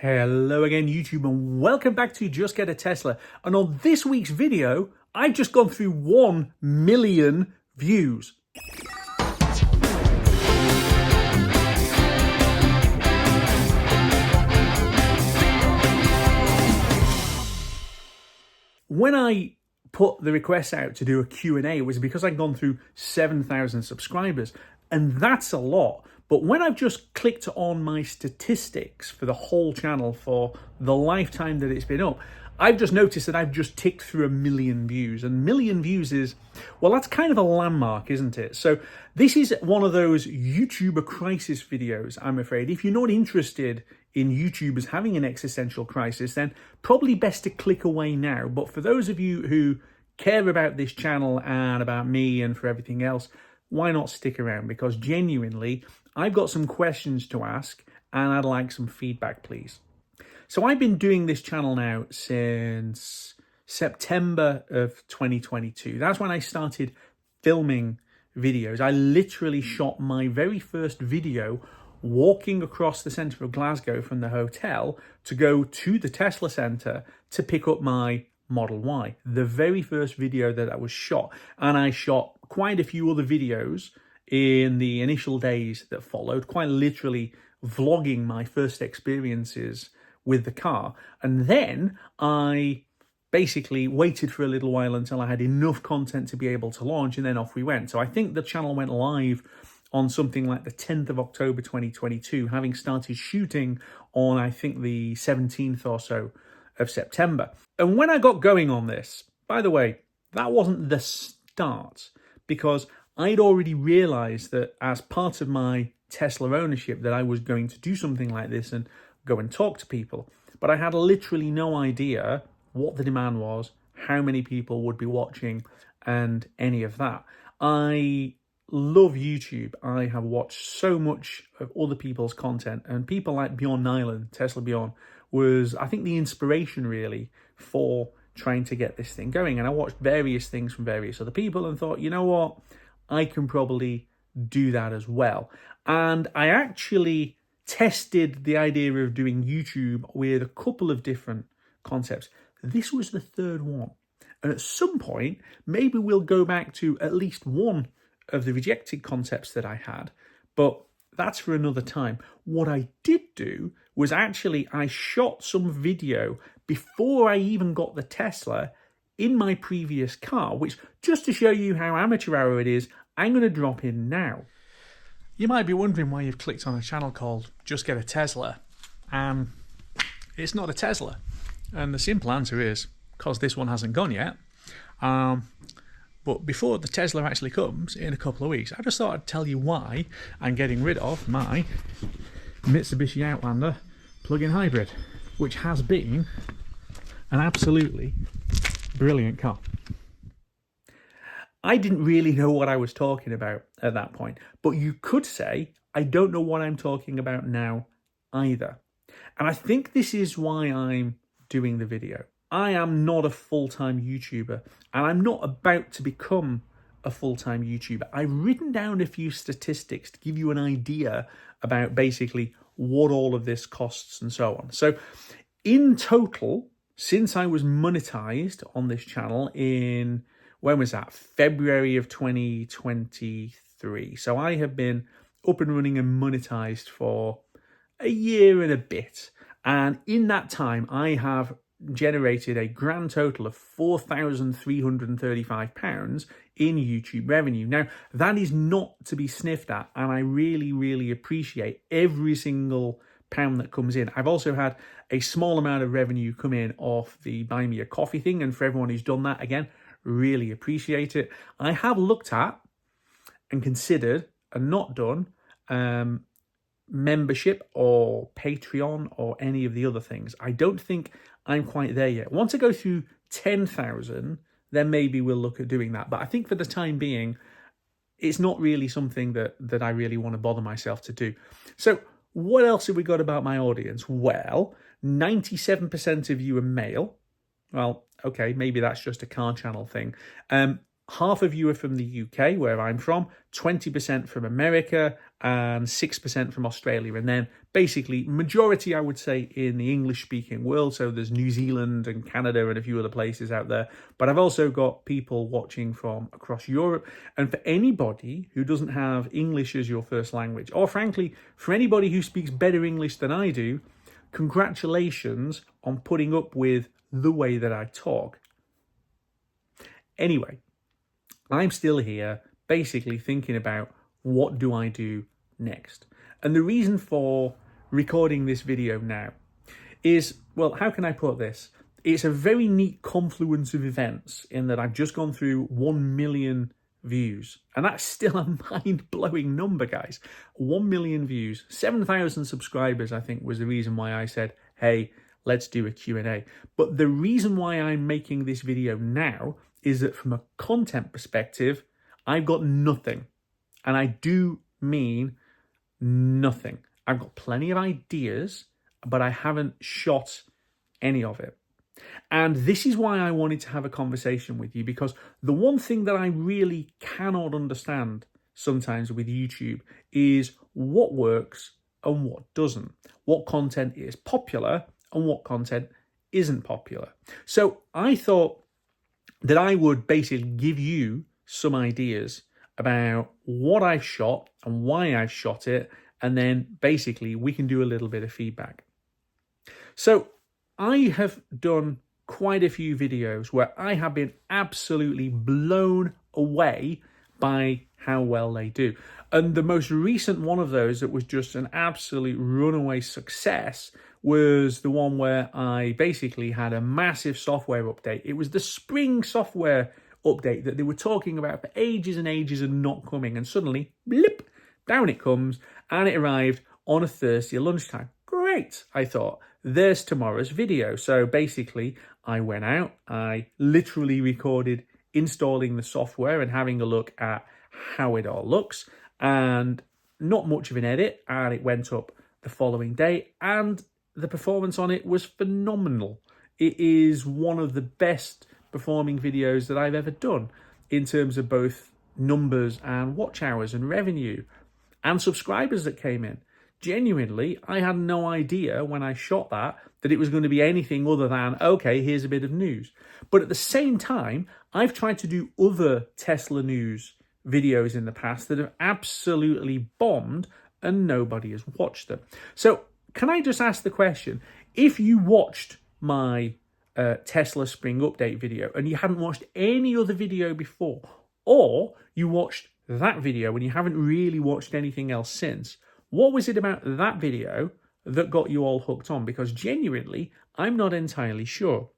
Hello again, YouTube, and welcome back to Just Get a Tesla. And on this week's video, I've just gone through 1 million views. When I put the request out to do a Q&A, it was because I'd gone through 7,000 subscribers, and that's a lot. But when I've just clicked on my statistics for the whole channel for the lifetime that it's been up, I've just noticed that I've just ticked through 1 million views. And 1 million views is, well, that's kind of a landmark, isn't it? So this is one of those YouTuber crisis videos, I'm afraid. If you're not interested in YouTubers having an existential crisis, then probably best to click away now. But for those of you who care about this channel and about me and for everything else, why not stick around? Because genuinely, I've got some questions to ask and I'd like some feedback, please. So I've been doing this channel now since September of 2022. That's when I started filming videos. I literally shot my very first video walking across the centre of Glasgow from the hotel to go to the Tesla centre to pick up my Model Y. The very first video that I was shot. And I shot quite a few other videos in the initial days that followed, quite literally vlogging my first experiences with the car. And then I basically waited for a little while until I had enough content to be able to launch, and then off we went. So I think the channel went live on something like the 10th of October 2022, having started shooting on, I think, the 17th or so of September. And when I got going on this, by the way, that wasn't the start, because I'd already realized that as part of my Tesla ownership that I was going to do something like this and go and talk to people. But I had literally no idea what the demand was, how many people would be watching, and any of that. I love YouTube. I have watched so much of other people's content, and people like Bjorn Nyland, Tesla Bjorn, was, I think, the inspiration really for trying to get this thing going. And I watched various things from various other people and thought, you know what, I can probably do that as well. And I actually tested the idea of doing YouTube with a couple of different concepts. This was the third one. And at some point, maybe we'll go back to at least one of the rejected concepts that I had, but that's for another time. What I did do was actually I shot some video before I even got the Tesla in my previous car, which, just to show you how amateur hour it is, I'm going to drop in now. You might be wondering why you've clicked on a channel called Just Get a Tesla, and it's not a Tesla. And the simple answer is because this one hasn't gone yet. But before the Tesla actually comes in a couple of weeks, I just thought I'd tell you why I'm getting rid of my Mitsubishi Outlander plug-in hybrid, which has been an absolutely brilliant car. I didn't really know what I was talking about at that point, but you could say I don't know what I'm talking about now either. And I think this is why I'm doing the video. I am not a full-time YouTuber, and I'm not about to become a full-time YouTuber. I've written down a few statistics to give you an idea about basically what all of this costs and so on. So in total, since I was monetized on this channel in, when was that? February of 2023. So I have been up and running and monetized for a year and a bit. And in that time, I have generated a grand total of £4,335 in YouTube revenue. Now, that is not to be sniffed at, and I really, really appreciate every single pound that comes in. I've also had a small amount of revenue come in off the Buy Me a Coffee thing, and for everyone who's done that, again, really appreciate it. I have looked at and considered and not done membership or Patreon or any of the other things. I don't think I'm quite there yet. Once I go through 10,000, then maybe we'll look at doing that. But I think for the time being, it's not really something that I really want to bother myself to do. So what else have we got about my audience? Well, 97% of you are male. Well, okay, maybe that's just a car channel thing. half of you are from the UK, where I'm from, 20% from America, and 6% from Australia. And then basically majority, I would say, in the English-speaking world. So there's New Zealand and Canada and a few other places out there. But I've also got people watching from across Europe. And for anybody who doesn't have English as your first language, or frankly, for anybody who speaks better English than I do, congratulations on putting up with the way that I talk. Anyway, I'm still here basically thinking about what do I do next. And the reason for recording this video now is, well, how can I put this? It's a very neat confluence of events in that I've just gone through 1 million views. And that's still a mind-blowing number, guys. 1 million views, 7,000 subscribers, I think was the reason why I said, hey, let's do a Q&A. But the reason why I'm making this video now is that from a content perspective, I've got nothing. And I do mean nothing. I've got plenty of ideas, but I haven't shot any of it. And this is why I wanted to have a conversation with you, because the one thing that I really cannot understand sometimes with YouTube is what works and what doesn't. What content is popular and what content isn't popular. So I thought that I would basically give you some ideas about what I've shot and why I've shot it, and then basically we can do a little bit of feedback. So I have done quite a few videos where I have been absolutely blown away by how well they do. And the most recent one of those that was just an absolute runaway success was the one where I basically had a massive software update. It was the spring software update that they were talking about for ages and ages and not coming. And suddenly, blip, down it comes, and it arrived on a Thursday lunchtime. Great, I thought. There's tomorrow's video. So basically, I went out, I literally recorded installing the software and having a look at how it all looks, and not much of an edit, and it went up the following day, and the performance on it was phenomenal. It is one of the best performing videos that I've ever done in terms of both numbers and watch hours and revenue and subscribers that came in. Genuinely, I had no idea when I shot that it was going to be anything other than, okay, here's a bit of news. But at the same time, I've tried to do other Tesla news videos in the past that have absolutely bombed and nobody has watched them. So can I just ask the question, if you watched my Tesla Spring Update video and you hadn't watched any other video before, or you watched that video and you haven't really watched anything else since, what was it about that video that got you all hooked on? Because genuinely, I'm not entirely sure.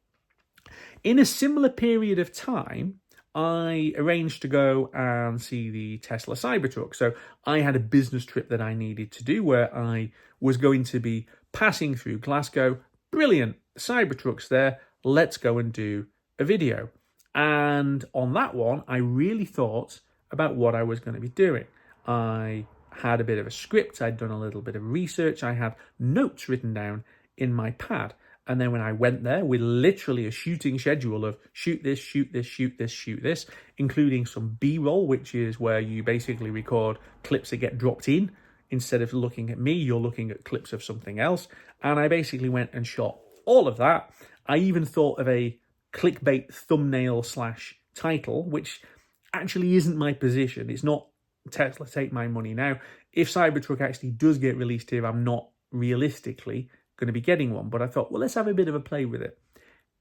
In a similar period of time, I arranged to go and see the Tesla Cybertruck. So I had a business trip that I needed to do where I was going to be passing through Glasgow. Brilliant, Cybertruck's there. Let's go and do a video. And on that one, I really thought about what I was going to be doing. I had a bit of a script. I'd done a little bit of research. I had notes written down in my pad. And then when I went there with literally a shooting schedule of shoot this, shoot this, shoot this, shoot this, including some B-roll, which is where you basically record clips that get dropped in. Instead of looking at me, you're looking at clips of something else. And I basically went and shot all of that. I even thought of a clickbait thumbnail / title, which actually isn't my position. It's not Tesla, take my money now. If Cybertruck actually does get released here, I'm not realistically going to be getting one. But I thought, well, let's have a bit of a play with it.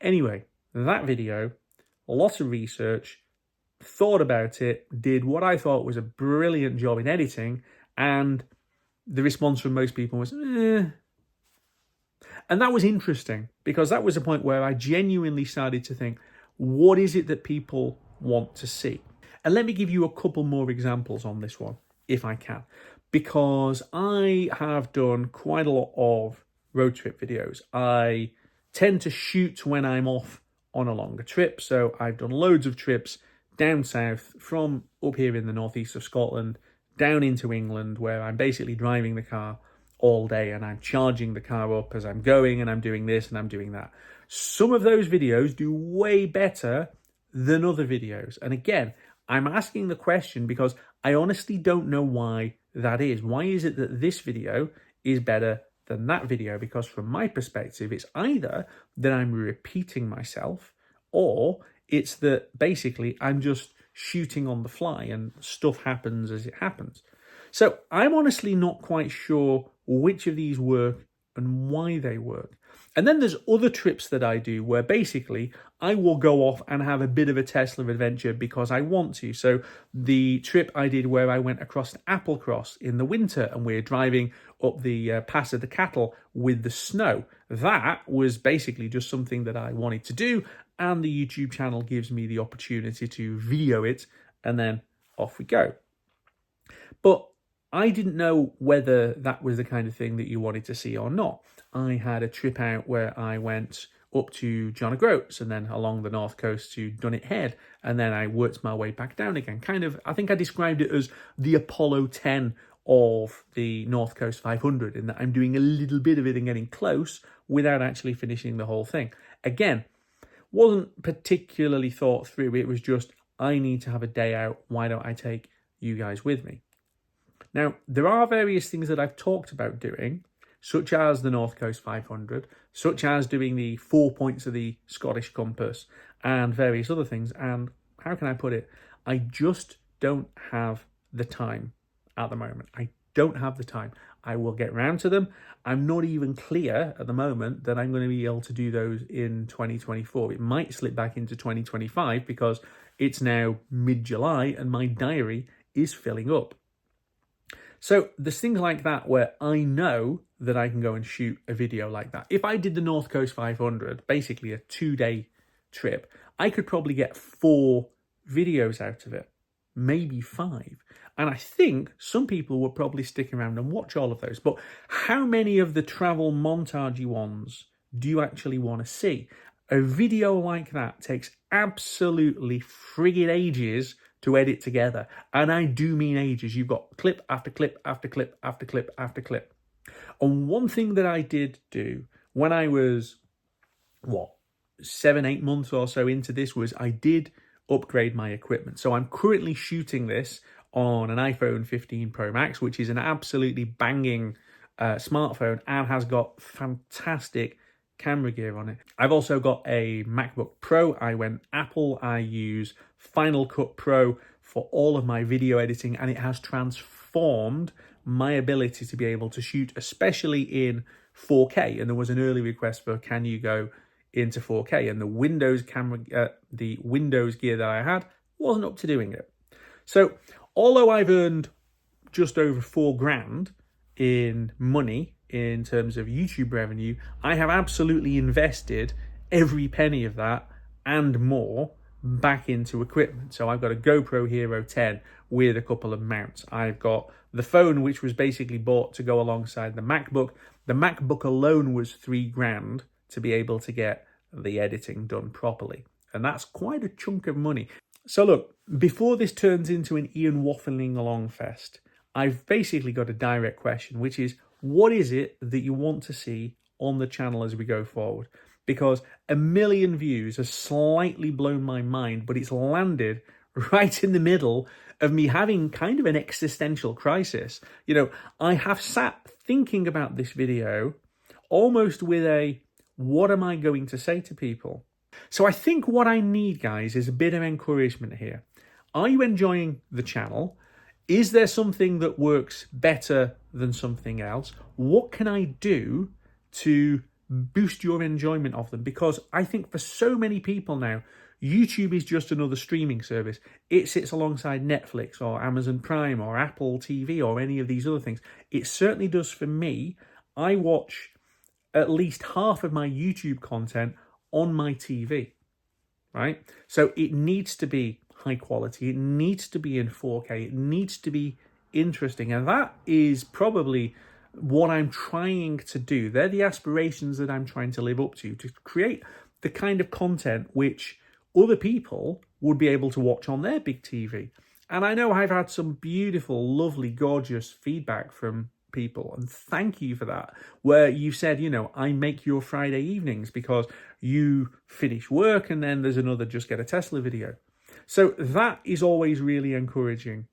Anyway, that video, lots of research, thought about it, did what I thought was a brilliant job in editing, and the response from most people was, eh. And that was interesting, because that was a point where I genuinely started to think, what is it that people want to see? And let me give you a couple more examples on this one, if I can, because I have done quite a lot of road trip videos. I tend to shoot when I'm off on a longer trip. So I've done loads of trips down south from up here in the northeast of Scotland down into England, where I'm basically driving the car all day and I'm charging the car up as I'm going, and I'm doing this and I'm doing that. Some of those videos do way better than other videos? And again, I'm asking the question because I honestly don't know why that is. Why is it that this video is better than that video? Because from my perspective, it's either that I'm repeating myself, or it's that basically I'm just shooting on the fly and stuff happens as it happens. So I'm honestly not quite sure which of these work and why they work. And then there's other trips that I do where basically I will go off and have a bit of a Tesla adventure because I want to. So the trip I did where I went across to Applecross in the winter and we're driving up the Pass of the Cattle with the snow, that was basically just something that I wanted to do, and the YouTube channel gives me the opportunity to video it, and then off we go. But I didn't know whether that was the kind of thing that you wanted to see or not. I had a trip out where I went up to John O'Groats and then along the north coast to Dunnet Head, and then I worked my way back down again. Kind of, I think I described it as the Apollo 10 of the North Coast 500, in that I'm doing a little bit of it and getting close without actually finishing the whole thing. Again, wasn't particularly thought through. It was just, I need to have a day out. Why don't I take you guys with me? Now, there are various things that I've talked about doing, such as the North Coast 500, such as doing the 4 points of the Scottish compass, and various other things. And how can I put it? I just don't have the time at the moment. I don't have the time. I will get round to them. I'm not even clear at the moment that I'm going to be able to do those in 2024. It might slip back into 2025 because it's now mid-July and my diary is filling up. So there's things like that where I know that I can go and shoot a video like that. If I did the North Coast 500, basically a 2-day trip, I could probably get 4 videos out of it, maybe 5. And I think some people would probably stick around and watch all of those. But how many of the travel montagey ones do you actually want to see? A video like that takes absolutely friggin' ages to edit together. And I do mean ages. You've got clip after clip after clip after clip after clip. And one thing that I did do when I was, 7-8 months or so into this, was I did upgrade my equipment. So I'm currently shooting this on an iPhone 15 Pro Max, which is an absolutely banging smartphone and has got fantastic camera gear on it. I've also got a MacBook Pro. I went Apple. I use Final Cut Pro for all of my video editing, and it has transformed my ability to be able to shoot, especially in 4K. And there was an early request for, can you go into 4K? And the Windows camera, the Windows gear that I had wasn't up to doing it. So although I've earned just over $4,000 in money in terms of YouTube revenue, I have absolutely invested every penny of that and more back into equipment. So I've got a GoPro Hero 10 with a couple of mounts. I've got the phone, which was basically bought to go alongside the MacBook. The MacBook alone was $3,000 to be able to get the editing done properly. And that's quite a chunk of money. So look, before this turns into an Ian waffling along fest, I've basically got a direct question, which is, what is it that you want to see on the channel as we go forward? Because 1 million views has slightly blown my mind, but it's landed right in the middle of me having kind of an existential crisis. You know, I have sat thinking about this video almost with a, what am I going to say to people? So I think what I need, guys, is a bit of encouragement here. Are you enjoying the channel? Is there something that works better than something else? What can I do to boost your enjoyment of them? Because I think for so many people now, YouTube is just another streaming service. It sits alongside Netflix or Amazon Prime or Apple TV or any of these other things. It certainly does for me. I watch at least half of my YouTube content on my TV, right? So it needs to be high quality. It needs to be in 4K. It needs to be interesting. And that is probably what I'm trying to do. They're the aspirations that I'm trying to live up to create the kind of content which other people would be able to watch on their big TV. And I know I've had some beautiful, lovely, gorgeous feedback from people, and thank you for that, where you've said, I make your Friday evenings because you finish work and then there's another Just Get a Tesla video. So that is always really encouraging.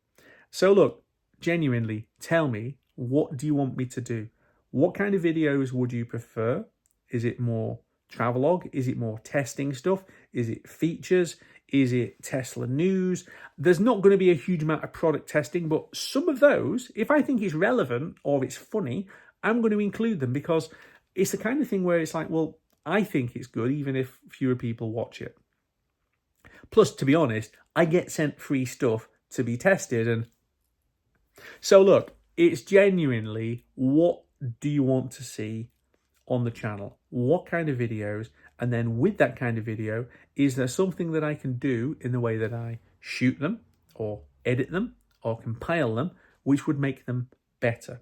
So look, genuinely, tell me, what do you want me to do? What kind of videos would you prefer? Is it more travelogue? Is it more testing stuff? Is it features? Is it Tesla news? There's not going to be a huge amount of product testing, but some of those, if I think it's relevant or it's funny, I'm going to include them, because it's the kind of thing where it's like, well, I think it's good even if fewer people watch it. Plus, to be honest, I get sent free stuff to be tested. And so look, it's genuinely, what do you want to see on the channel? What kind of videos? And then with that kind of video, is there something that I can do in the way that I shoot them or edit them or compile them, which would make them better?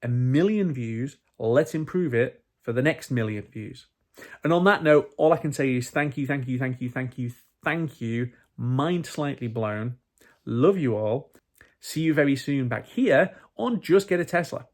1 million views, let's improve it for the next 1 million views. And on that note, all I can say is thank you, thank you, thank you, thank you, thank you. Mind slightly blown. Love you all. See you very soon back here on Just Get a Tesla.